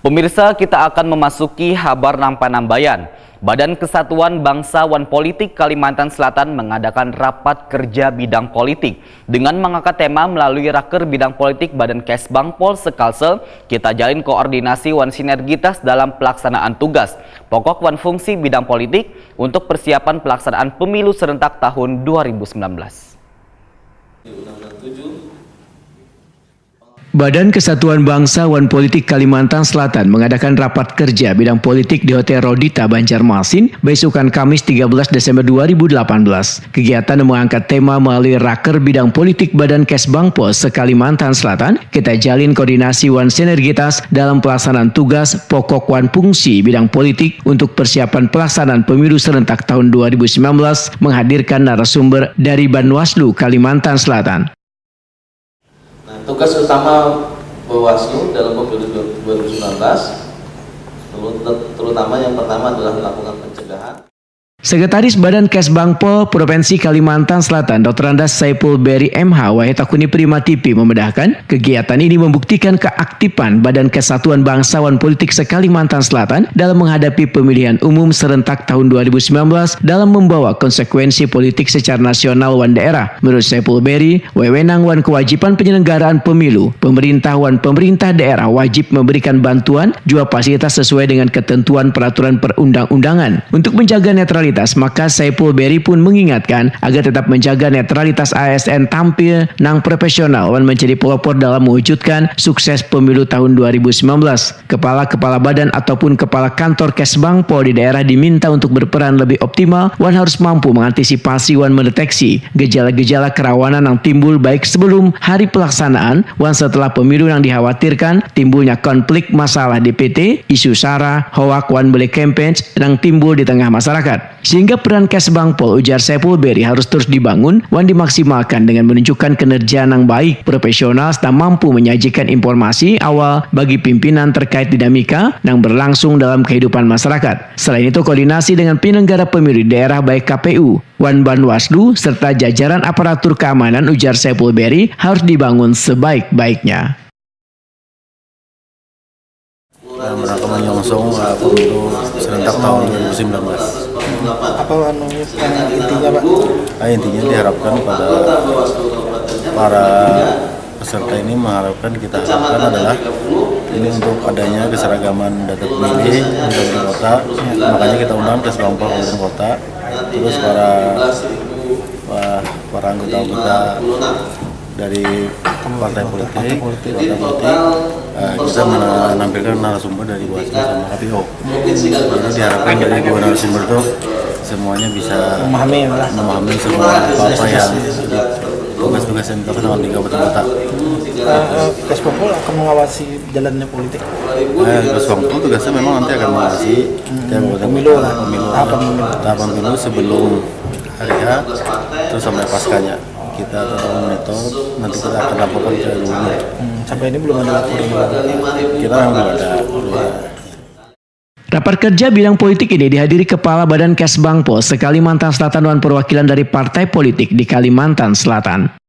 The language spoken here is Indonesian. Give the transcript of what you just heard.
Pemirsa, kita akan memasuki Habar Nampanambayan. Badan Kesatuan Bangsa Wan Politik Kalimantan Selatan mengadakan rapat kerja bidang politik. Dengan mengangkat tema melalui Raker Bidang Politik Badan Kesbangpol Sekalsel, kita jalin koordinasi wan sinergitas dalam pelaksanaan tugas pokok wan fungsi bidang politik untuk persiapan pelaksanaan pemilu serentak tahun 2019. Badan Kesatuan Bangsa Wan Politik Kalimantan Selatan mengadakan rapat kerja bidang politik di Hotel Rodita, Banjarmasin, besokan Kamis 13 Desember 2018. Kegiatan mengangkat tema melalui Raker Bidang Politik Badan Kesbangpol se-Kalimantan Selatan, kita jalin koordinasi wan sinergitas dalam pelaksanaan tugas pokok wan fungsi bidang politik untuk persiapan pelaksanaan pemilu serentak tahun 2019, menghadirkan narasumber dari Banwaslu Kalimantan Selatan. Tugas utama Bawaslu dalam pemilu 2019 terutama yang pertama adalah melakukan pencegahan. Sekretaris Badan Kesbangpol Provinsi Kalimantan Selatan Dr. Andas Saipul Beri MH Wahetakuni Prima TV memedahkan kegiatan ini membuktikan keaktifan Badan Kesatuan Bangsa Wan Politik se-Kalimantan Selatan dalam menghadapi pemilihan umum serentak tahun 2019 dalam membawa konsekuensi politik secara nasional wan daerah. Menurut Saipul Beri, wewenang wan kewajiban penyelenggaraan pemilu, pemerintah daerah wajib memberikan bantuan jua fasilitas sesuai dengan ketentuan peraturan perundang-undangan. Untuk menjaga netralitas, maka Saipul Beri pun mengingatkan agar tetap menjaga netralitas ASN tampil nang profesional dan menjadi pelopor dalam mewujudkan sukses pemilu tahun 2019. Kepala-kepala badan ataupun kepala kantor Kesbangpol di daerah diminta untuk berperan lebih optimal wan harus mampu mengantisipasi wan mendeteksi gejala-gejala kerawanan yang timbul baik sebelum hari pelaksanaan wan setelah pemilu yang dikhawatirkan timbulnya konflik masalah DPT, isu sara, hoak wan beli campaign yang timbul di tengah masyarakat. Sehingga peran Kesbangpol, ujar Saipul Beri, harus terus dibangun wan dimaksimalkan dengan menunjukkan kinerja yang baik, profesional, serta mampu menyajikan informasi awal bagi pimpinan terkait dinamika yang berlangsung dalam kehidupan masyarakat. Selain itu, koordinasi dengan penyelenggara pemilu di daerah baik KPU, wan Banwaslu, serta jajaran aparatur keamanan, ujar Saipul Beri, harus dibangun sebaik-baiknya. Mereka menyongsong pemilu serentak tahun 2019. Apa intinya, Pak? Intinya diharapkan pada para peserta ini kita harapkan adalah ini untuk adanya keseragaman data pemilih di kabupaten kota. Makanya kita undang Kesbangpol kabupaten kota. Terus para anggota dari partai politik kita menampilkan narasumber dari Bawaslu sama KPU. Jadi diharapkan dari dua narasumber itu semuanya bisa memahami semua apa yang tugas-tugas yang dilakukan di kabupaten kota. Kesbangpol akan mengawasi jalannya politik. Kesbangpol tugasnya memang nanti akan mengawasi tahapan pemilu sebelum hari H terus sampai paskanya. Kita tetap monitor, nanti kita akan laporkan ke gubernur. Sampai ini belum ada laporan. Kita belum ada. Rapat kerja bidang politik ini dihadiri Kepala Badan Kesbangpol se-Kalimantan Selatan dan perwakilan dari partai politik di Kalimantan Selatan.